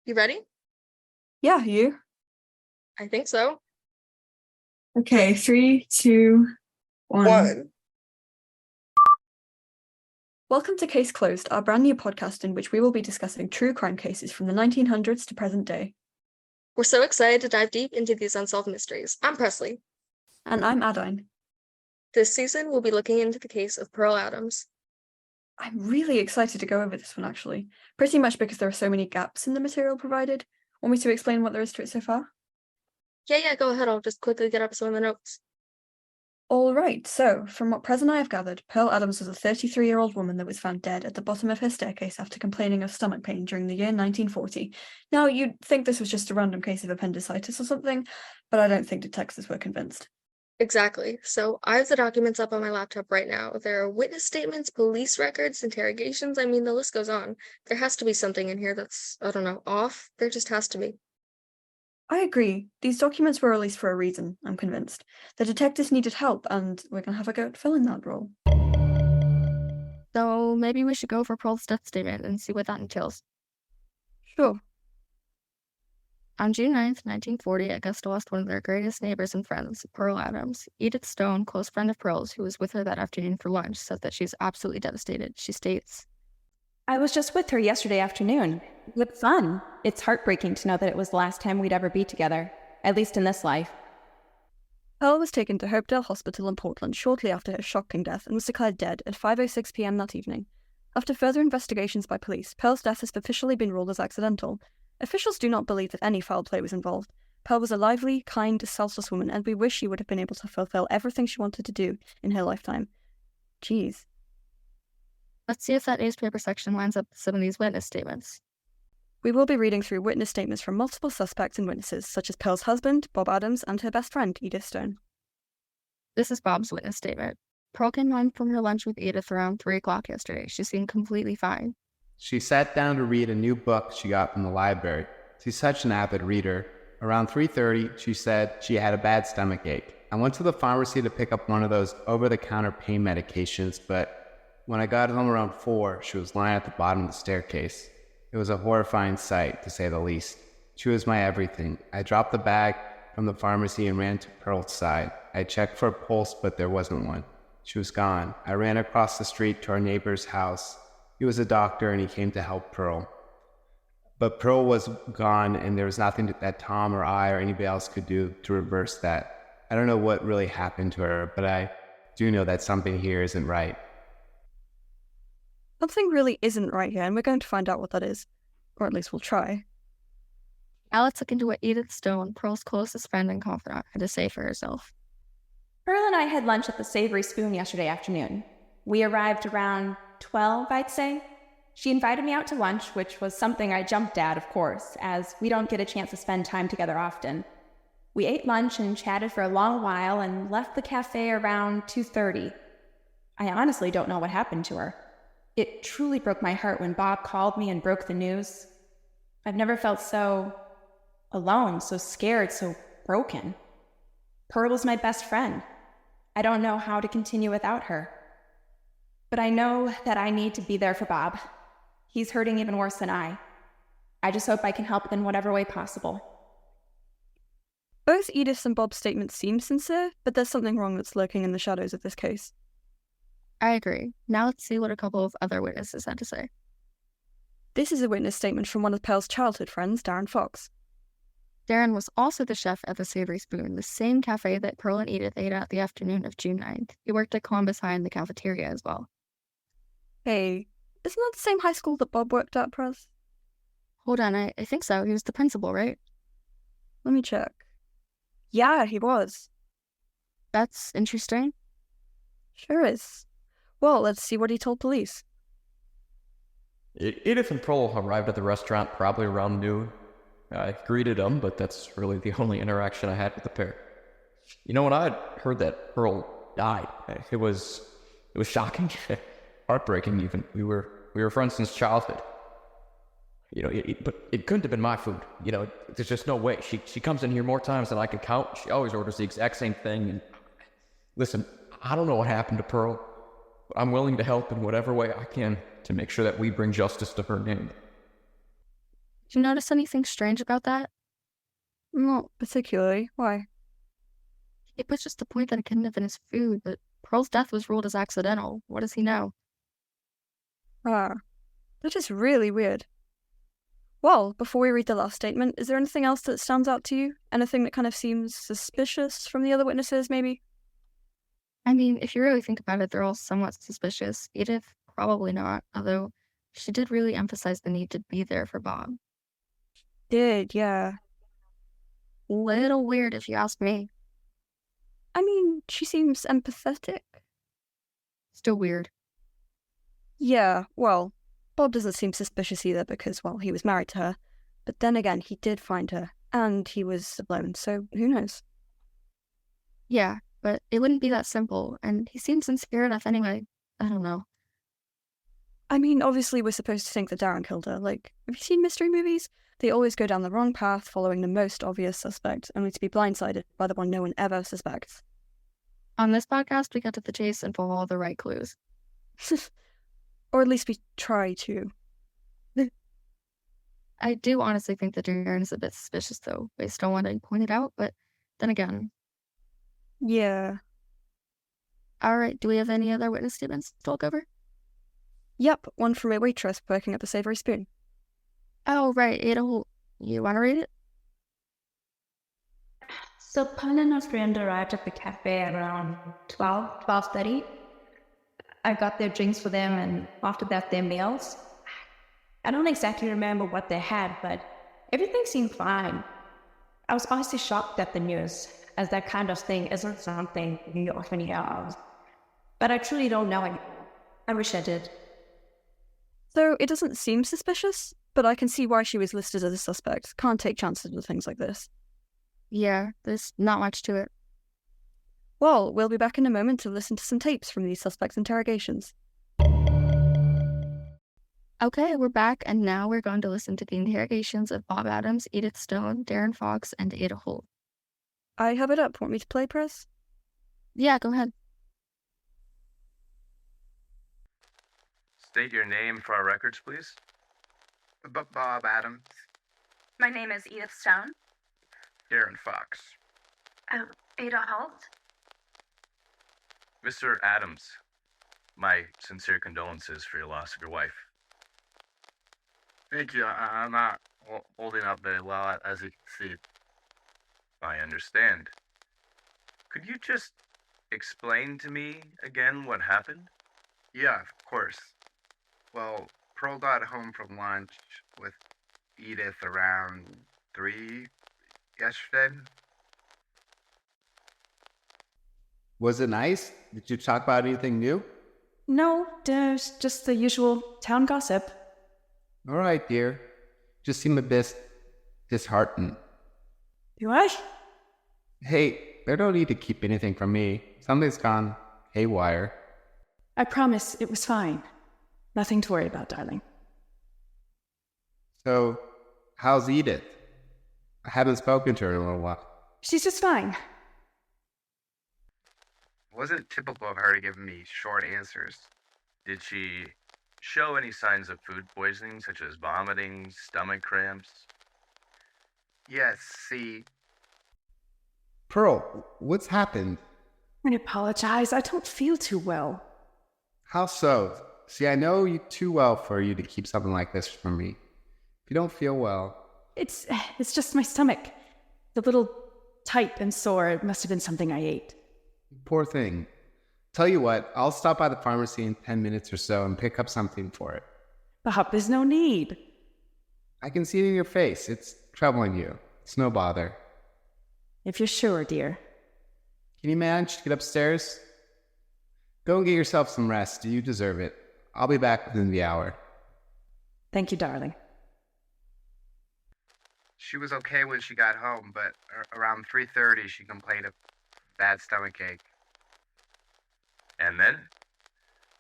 You ready? Yeah, you. I think so. Okay, 3, 2, 1. Welcome to Case Closed, our brand new podcast in which we will be discussing true crime cases from the 1900s to present day. We're so excited to dive deep into these unsolved mysteries. I'm Presley. And I'm Adain. This season, we'll be looking into the case of Pearl Adams. I'm really excited to go over this one, actually. Pretty much because there are so many gaps in the material provided. Want me to explain what there is to it so far? Yeah, go ahead. I'll just quickly get up some of the notes. All right, so from what Prez and I have gathered, Pearl Adams was a 33-year-old woman that was found dead at the bottom of her staircase after complaining of stomach pain during the year 1940. Now, you'd think this was just a random case of appendicitis or something, but I don't think detectives were convinced. Exactly. So I have the documents up on my laptop right now. There are witness statements, police records, interrogations. I mean, the list goes on. There has to be something in here that's, I don't know, off. There just has to be. I agree. These documents were released for a reason, I'm convinced. The detectives needed help, and we're going to have a go at filling that role. So maybe we should go for Pearl's death statement and see what that entails. Sure. On June 9th, 1940, Augusta lost one of their greatest neighbors and friends, Pearl Adams. Edith Stone, close friend of Pearl's, who was with her that afternoon for lunch, said that she's absolutely devastated. She states, I was just with her yesterday afternoon. It was fun. It's heartbreaking to know that it was the last time we'd ever be together, at least in this life. Pearl was taken to Hopedale Hospital in Portland shortly after her shocking death and was declared dead at 5:06 p.m. that evening. After further investigations by police, Pearl's death has officially been ruled as accidental. Officials do not believe that any foul play was involved. Pearl was a lively, kind, selfless woman, and we wish she would have been able to fulfill everything she wanted to do in her lifetime. Jeez. let's see if that newspaper section lines up with some of these witness statements. We will be reading through witness statements from multiple suspects and witnesses, such as Pearl's husband, Bob Adams, and her best friend, Edith Stone. This is Bob's witness statement. Pearl came home from her lunch with Edith around 3 o'clock yesterday. She seemed completely fine. She sat down to read a new book she got from the library. She's such an avid reader. Around 3:30, she said she had a bad stomach ache. I went to the pharmacy to pick up one of those over-the-counter pain medications, but when I got home around 4, she was lying at the bottom of the staircase. It was a horrifying sight, to say the least. She was my everything. I dropped the bag from the pharmacy and ran to Pearl's side. I checked for a pulse, but there wasn't one. She was gone. I ran across the street to our neighbor's house. He was a doctor, and he came to help Pearl. But Pearl was gone, and there was nothing that Tom or I or anybody else could do to reverse that. I don't know what really happened to her, but I do know that something here isn't right. Something really isn't right here, and we're going to find out what that is. Or at least we'll try. Now let's look into what Edith Stone, Pearl's closest friend and confidant, had to say for herself. Pearl and I had lunch at the Savory Spoon yesterday afternoon. We arrived around 12, I'd say. She invited me out to lunch, which was something I jumped at, of course, as we don't get a chance to spend time together often. We ate lunch and chatted for a long while and left the cafe around 2:30. I honestly don't know what happened to her. It truly broke my heart when Bob called me and broke the news. I've never felt so alone, so scared, so broken. Pearl was my best friend. I don't know how to continue without her. But I know that I need to be there for Bob. He's hurting even worse than I. I just hope I can help in whatever way possible. Both Edith's and Bob's statements seem sincere, but there's something wrong that's lurking in the shadows of this case. I agree. Now let's see what a couple of other witnesses had to say. This is a witness statement from one of Pearl's childhood friends, Darren Fox. Darren was also the chef at the Savory Spoon, the same cafe that Pearl and Edith ate at the afternoon of June 9th. He worked at Columbus High in the cafeteria as well. Hey, isn't that the same high school that Bob worked at, Prez? Hold on, I think so. He was the principal, right? Let me check. Yeah, he was. That's interesting. Sure is. Well, let's see what he told police. Edith and Pearl arrived at the restaurant probably around noon. I greeted them, but that's really the only interaction I had with the pair. You know, when I had heard that Pearl died, it was shocking, heartbreaking even. We were friends since childhood. You know, but it couldn't have been my food. You know, there's just no way. She comes in here more times than I can count. She always orders the exact same thing. And listen, I don't know what happened to Pearl, but I'm willing to help in whatever way I can to make sure that we bring justice to her name. Do you notice anything strange about that? Not particularly. Why? He pushes the point that it couldn't have been his food, but Pearl's death was ruled as accidental. What does he know? Ah, that is really weird. Well, before we read the last statement, is there anything else that stands out to you? Anything that kind of seems suspicious from the other witnesses, maybe? I mean, if you really think about it, they're all somewhat suspicious. Edith, probably not, although she did really emphasize the need to be there for Bob. Did, yeah. Little weird if you ask me. I mean, she seems empathetic. Still weird. Yeah, well, Bob doesn't seem suspicious either because, well, he was married to her. But then again, he did find her, and he was alone, so who knows? Yeah, but it wouldn't be that simple, and he seemed sincere enough anyway. I don't know. I mean, obviously we're supposed to think that Darren killed her. Like, have you seen mystery movies? They always go down the wrong path following the most obvious suspect, only to be blindsided by the one no one ever suspects. On this podcast, we got to the chase and follow all the right clues. Or at least we try to. I do honestly think that Darren is a bit suspicious, though, based on what I pointed out, but then again. Yeah. Alright, do we have any other witness statements to look over? Yep, one from a waitress working at the Savory Spoon. Oh, right, Holt. You want to read it? So Paul and her friend arrived at the cafe around 12:30. I got their drinks for them and after that their meals. I don't exactly remember what they had, but everything seemed fine. I was honestly shocked at the news, as that kind of thing isn't something you often hear of. But I truly don't know anymore. I wish I did. So it doesn't seem suspicious, but I can see why she was listed as a suspect. Can't take chances with things like this. Yeah, there's not much to it. Well, we'll be back in a moment to listen to some tapes from these suspects' interrogations. Okay, we're back, and now we're going to listen to the interrogations of Bob Adams, Edith Stone, Darren Fox, and Ada Holt. I have it up. Want me to play, Press? Yeah, go ahead. State your name for our records, please. Bob Adams. My name is Edith Stone. Darren Fox. Ada Holt. Mr. Adams, my sincere condolences for your loss of your wife. Thank you. I'm not holding up very well, as you can see. I understand. Could you just explain to me again what happened? Yeah, of course. Well, Pearl got home from lunch with Edith around 3 yesterday. Was it nice? Did you talk about anything new? No, there's just the usual town gossip. All right, dear. Just seem a bit disheartened. Do I? Hey, there's no need to keep anything from me. Something's gone haywire. I promise it was fine. Nothing to worry about, darling. So, how's Edith? I haven't spoken to her in a little while. She's just fine. It wasn't typical of her to give me short answers. Did she show any signs of food poisoning, such as vomiting, stomach cramps? Yes, see. Pearl, what's happened? I apologize. I don't feel too well. How so? See, I know you too well for you to keep something like this from me. If you don't feel well... It's just my stomach. It's a little tight and sore. It must have been something I ate. Poor thing. Tell you what, I'll stop by the pharmacy in 10 minutes or so and pick up something for it. Bob, there's no need. I can see it in your face. It's troubling you. It's no bother. If you're sure, dear. Can you manage to get upstairs? Go and get yourself some rest. You deserve it. I'll be back within the hour. Thank you, darling. She was okay when she got home, but around 3:30 she complained of bad stomachache. And then?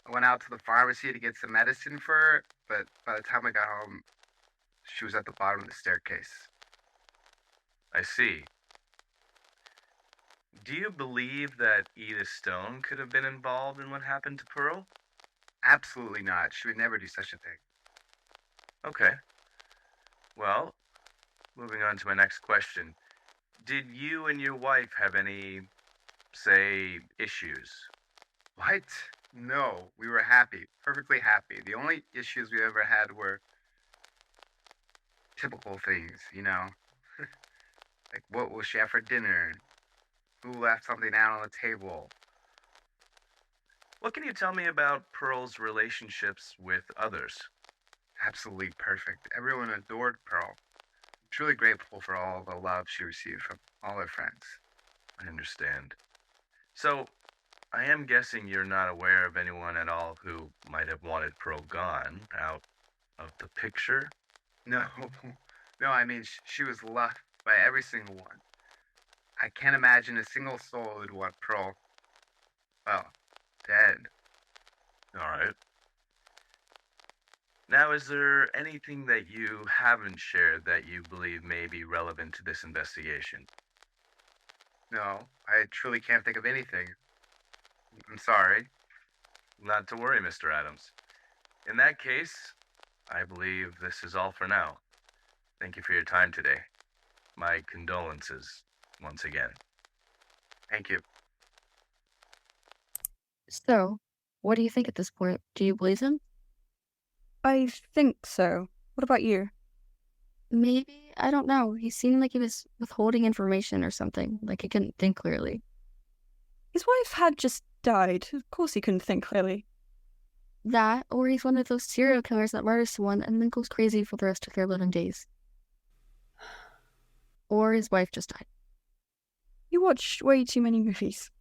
I went out to the pharmacy to get some medicine for her, but by the time I got home, she was at the bottom of the staircase. I see. Do you believe that Edith Stone could have been involved in what happened to Pearl? Absolutely not. She would never do such a thing. Okay. Well, moving on to my next question. Did you and your wife have any, say, issues? What? No, we were happy, perfectly happy. The only issues we ever had were typical things, you know? Like, what will she have for dinner? Who left something out on the table? What can you tell me about Pearl's relationships with others? Absolutely perfect. Everyone adored Pearl. Truly grateful for all the love she received from all her friends. I understand. So, I am guessing you're not aware of anyone at all who might have wanted Pearl gone out of the picture? No, no, I mean, she was loved by every single one. I can't imagine a single soul who'd want Pearl, well, dead. Alright. Now, is there anything that you haven't shared that you believe may be relevant to this investigation? No, I truly can't think of anything. I'm sorry. Not to worry, Mr. Adams. In that case, I believe this is all for now. Thank you for your time today. My condolences, once again. Thank you. So, what do you think at this point? Do you believe him? I think so. What about you? Maybe. I don't know. He seemed like he was withholding information or something, like he couldn't think clearly. His wife had just died. Of course he couldn't think clearly. That, or he's one of those serial killers that murders someone and then goes crazy for the rest of their living days. Or his wife just died. You watch way too many movies.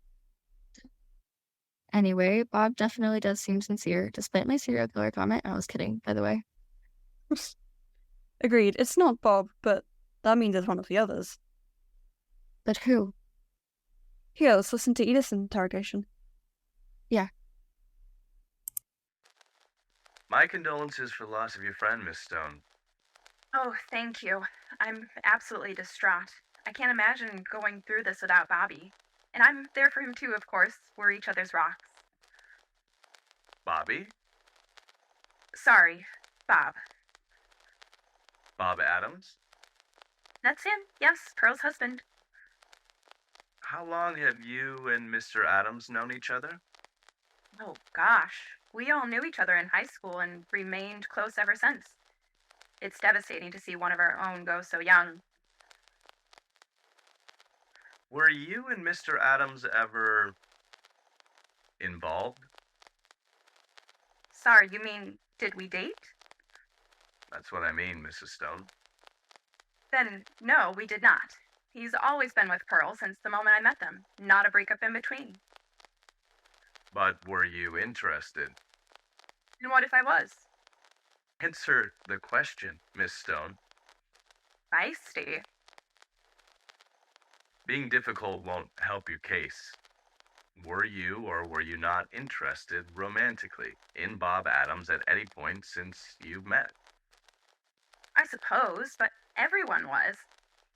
Anyway, Bob definitely does seem sincere, despite my serial killer comment. I was kidding, by the way. Agreed. It's not Bob, but that means it's one of the others. But who? Here, let's listen to Edith's interrogation. Yeah. My condolences for the loss of your friend, Miss Stone. Oh, thank you. I'm absolutely distraught. I can't imagine going through this without Bobby. And I'm there for him too, of course. We're each other's rocks. Bobby? Sorry, Bob. Bob Adams? That's him, yes, Pearl's husband. How long have you and Mr. Adams known each other? Oh, gosh. We all knew each other in high school and remained close ever since. It's devastating to see one of our own go so young. Were you and Mr. Adams ever involved? Sorry, you mean, did we date? That's what I mean, Mrs. Stone. Then, no, we did not. He's always been with Pearl since the moment I met them. Not a breakup in between. But were you interested? And what if I was? Answer the question, Miss Stone. Feisty. Being difficult won't help your case. Were you or were you not interested romantically in Bob Adams at any point since you met? I suppose, but everyone was.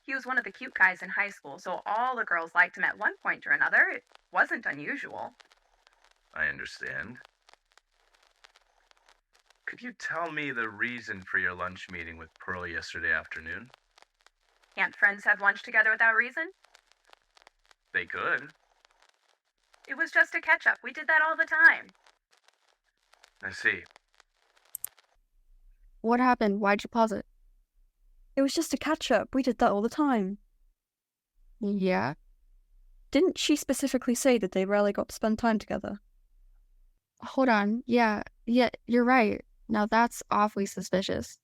He was one of the cute guys in high school, so all the girls liked him at one point or another. It wasn't unusual. I understand. Could you tell me the reason for your lunch meeting with Pearl yesterday afternoon? Can't friends have lunch together without reason? They could. It was just a catch-up. We did that all the time. I see. What happened? Why'd you pause it? It was just a catch-up. We did that all the time. Yeah? Didn't she specifically say that they rarely got to spend time together? Hold on. Yeah, you're right. Now that's awfully suspicious.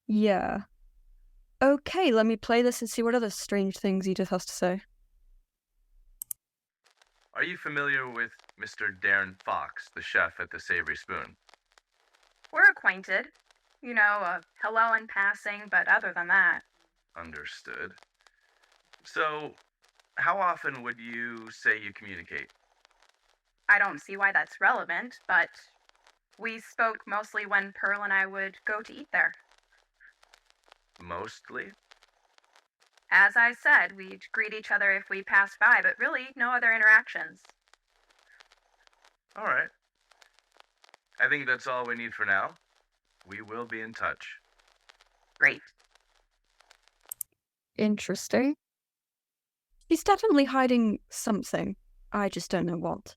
Yeah. Okay, let me play this and see what other strange things Edith has to say. Are you familiar with Mr. Darren Fox, the chef at the Savory Spoon? We're acquainted. You know, a hello in passing, but other than that. Understood. So, how often would you say you communicate? I don't see why that's relevant, but we spoke mostly when Pearl and I would go to eat there. Mostly? As I said, we'd greet each other if we passed by, but really no other interactions. All right. I think that's all we need for now. We will be in touch. Great. Interesting. She's definitely hiding something. I just don't know what.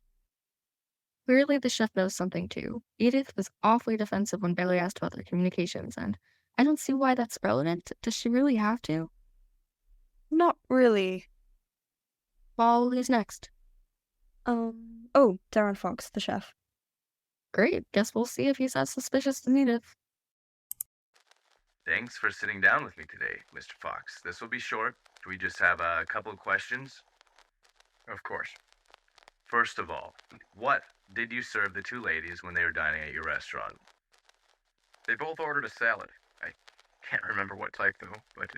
Clearly, the chef knows something too. Edith was awfully defensive when Bailey asked about their communications, and I don't see why that's relevant. Does she really have to? Not really. Well, who's next? Oh, Darren Fox, the chef. Great. Guess we'll see if he's as suspicious as Edith. Thanks for sitting down with me today, Mr. Fox. This will be short. We just have a couple of questions. Of course. First of all, what did you serve the two ladies when they were dining at your restaurant? They both ordered a salad. I can't remember what type, though, but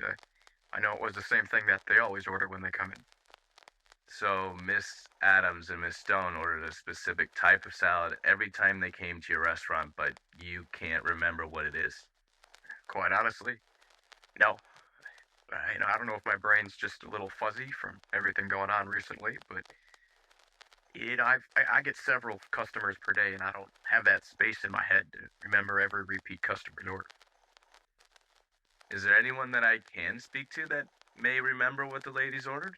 I know it was the same thing that they always order when they come in. So Miss Adams and Miss Stone ordered a specific type of salad every time they came to your restaurant, but you can't remember what it is? Quite honestly, no. I don't know if my brain's just a little fuzzy from everything going on recently, but I get several customers per day, and I don't have that space in my head to remember every repeat customer's order. Is there anyone that I can speak to that may remember what the ladies ordered?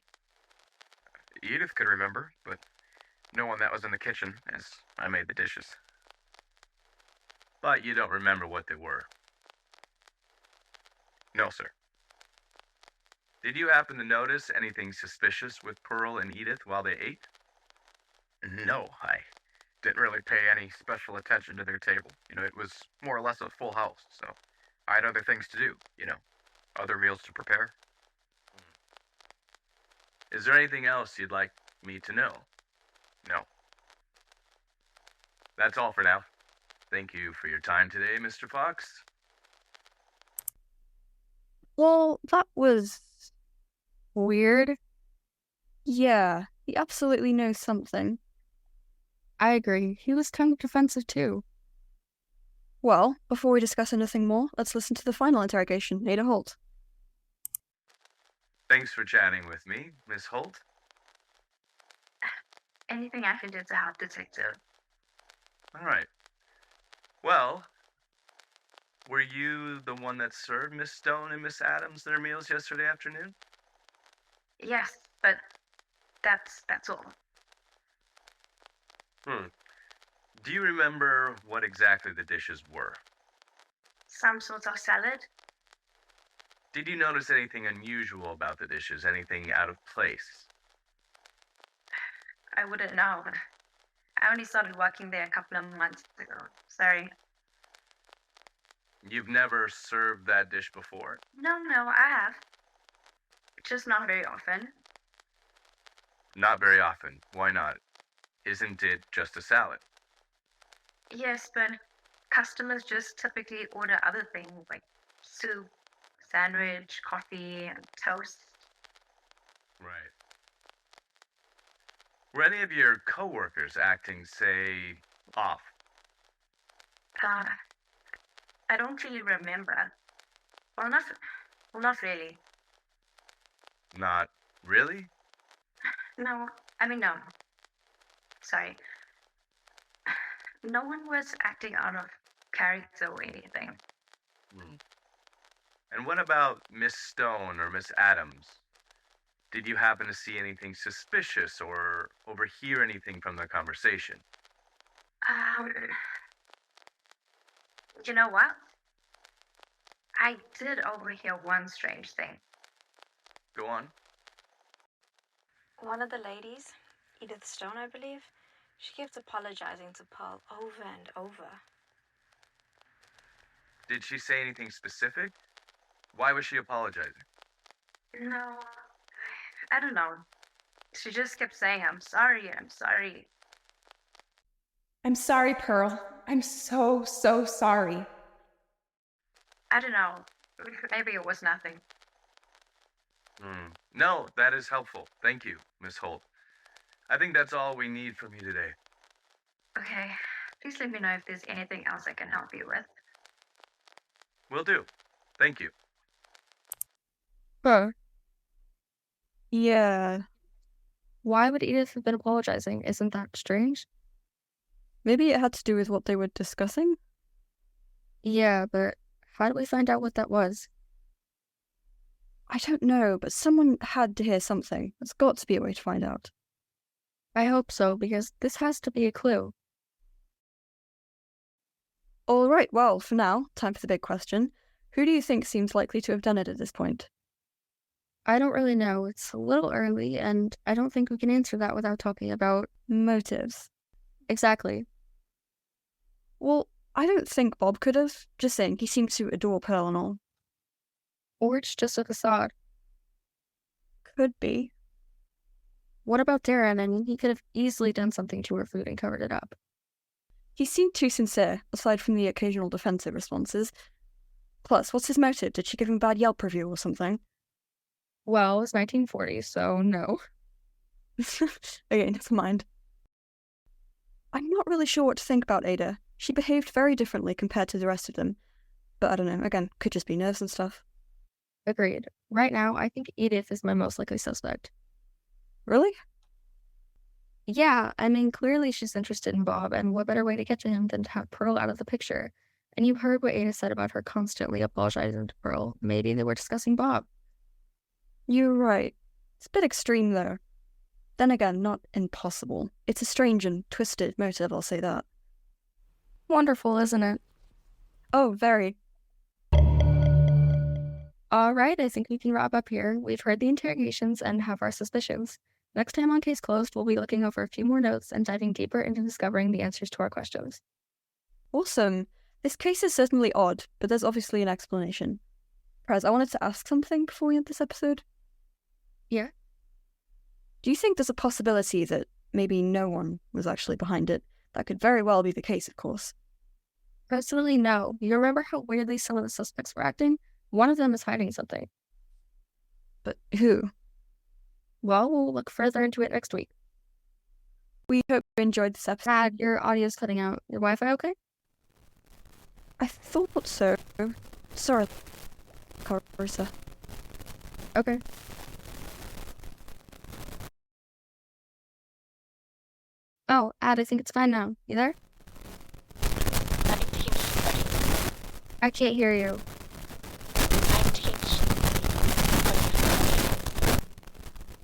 Edith could remember, but no one that was in the kitchen, as I made the dishes. But you don't remember what they were? No, sir. Did you happen to notice anything suspicious with Pearl and Edith while they ate? No, I didn't really pay any special attention to their table. It was more or less a full house, so I had other things to do, other meals to prepare. Is there anything else you'd like me to know? No. That's all for now. Thank you for your time today, Mr. Fox. Well, that was Weird. Yeah, he absolutely knows something. I agree. He was kind of defensive too. Well, before we discuss anything more, let's listen to the final interrogation. Ada Holt. Thanks for chatting with me, Miss Holt. Anything I can do to help, Detective? All right. Well, were you the one that served Miss Stone and Miss Adams their meals yesterday afternoon? Yes, but that's all. Do you remember what exactly the dishes were? Some sort of salad? Did you notice anything unusual about the dishes? Anything out of place? I wouldn't know. I only started working there a couple of months ago. Sorry. You've never served that dish before? No, I have. Just not very often. Not very often. Why not? Isn't it just a salad? Yes, but customers just typically order other things like soup, sandwich, coffee, and toast. Right. Were any of your coworkers acting, say, off? I don't really remember. Well, not really. Not really? No, no. Sorry. No one was acting out of character or anything. And what about Miss Stone or Miss Adams? Did you happen to see anything suspicious or overhear anything from the conversation? You know what? I did overhear one strange thing. Go on. One of the ladies, Edith Stone, I believe, she kept apologizing to Pearl over and over. Did she say anything specific? Why was she apologizing? No, I don't know. She just kept saying, I'm sorry. I'm sorry, Pearl. I'm so sorry. I don't know. Maybe it was nothing. No, that is helpful. Thank you, Miss Holt. I think that's all we need from you today. Okay. Please let me know if there's anything else I can help you with. Will do. Thank you. Yeah. Why would Edith have been apologizing? Isn't that strange? Maybe it had to do with what they were discussing? Yeah, but how did we find out what that was? I don't know, but someone had to hear something. There's got to be a way to find out. I hope so, because this has to be a clue. All right, well, for now, time for the big question. Who do you think seems likely to have done it at this point? I don't really know. It's a little early, and I don't think we can answer that without talking about motives. Exactly. Well, I don't think Bob could have. Just saying, he seemed to adore Pearl and all. Or it's just a facade. Could be. What about Darren? I mean, he could have easily done something to her food and covered it up. He seemed too sincere, aside from the occasional defensive responses. Plus, what's his motive? Did she give him a bad Yelp review or something? Well, it's 1940, so no. Okay, never mind. I'm not really sure what to think about Ada. She behaved very differently compared to the rest of them. But I don't know, again, could just be nerves and stuff. Agreed. Right now, I think Edith is my most likely suspect. Really? Yeah, I mean, clearly she's interested in Bob, and what better way to get to him than to have Pearl out of the picture? And you heard what Ada said about her constantly apologizing to Pearl. Maybe they were discussing Bob. You're right. It's a bit extreme, though. Then again, not impossible. It's a strange and twisted motive, I'll say that. Wonderful, isn't it? Oh, very. All right, I think we can wrap up here. We've heard the interrogations and have our suspicions. Next time on Case Closed, we'll be looking over a few more notes and diving deeper into discovering the answers to our questions. Awesome. This case is certainly odd, but there's obviously an explanation. Prez, I wanted to ask something before we end this episode. Yeah? Do you think there's a possibility that maybe no one was actually behind it? That could very well be the case, of course. Personally, no. You remember how weirdly some of the suspects were acting? One of them is hiding something. But who? Well, we'll look further into it next week. We hope you enjoyed this episode. Dad, your audio's cutting out. Your Wi-Fi okay? I thought so. Sorry, Carissa. Okay. Oh, Ad, I think it's fine now. You there? I can't hear you.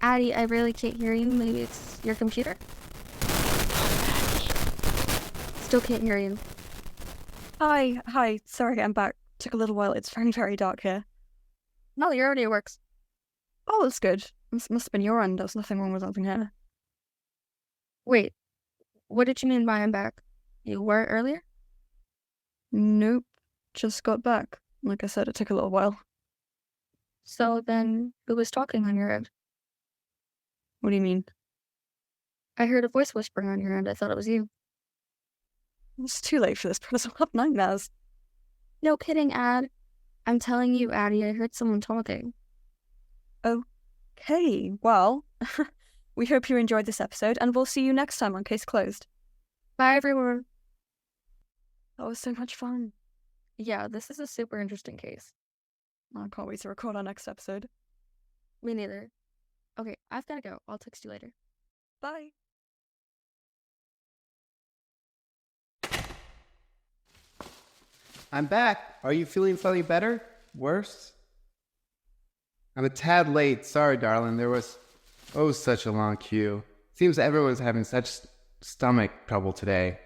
Addie, I really can't hear you. Maybe it's your computer? Still can't hear you. Hi. Sorry, I'm back. Took a little while. It's very, very dark here. No, your audio works. Oh, that's good. Must have been your end. There's nothing wrong with something here. Wait, what did you mean by I'm back? You were earlier? Nope. Just got back. Like I said, it took a little while. So then, who was talking on your end? What do you mean? I heard a voice whispering on your end. I thought it was you. It's too late for this, but I'll have nightmares. No kidding, Ad. I'm telling you, Addie, I heard someone talking. Okay, well, we hope you enjoyed this episode, and we'll see you next time on Case Closed. Bye, everyone. That was so much fun. Yeah, this is a super interesting case. I can't wait to record our next episode. Me neither. Okay, I've gotta go. I'll text you later. Bye. I'm back. Are you feeling slightly better? Worse? I'm a tad late. Sorry, darling. There was, such a long queue. Seems everyone's having such stomach trouble today.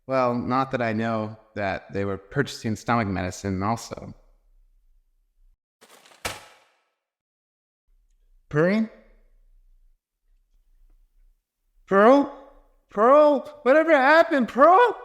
Well, not that I know that they were purchasing stomach medicine also. Purring? Pearl? Whatever happened, Pearl?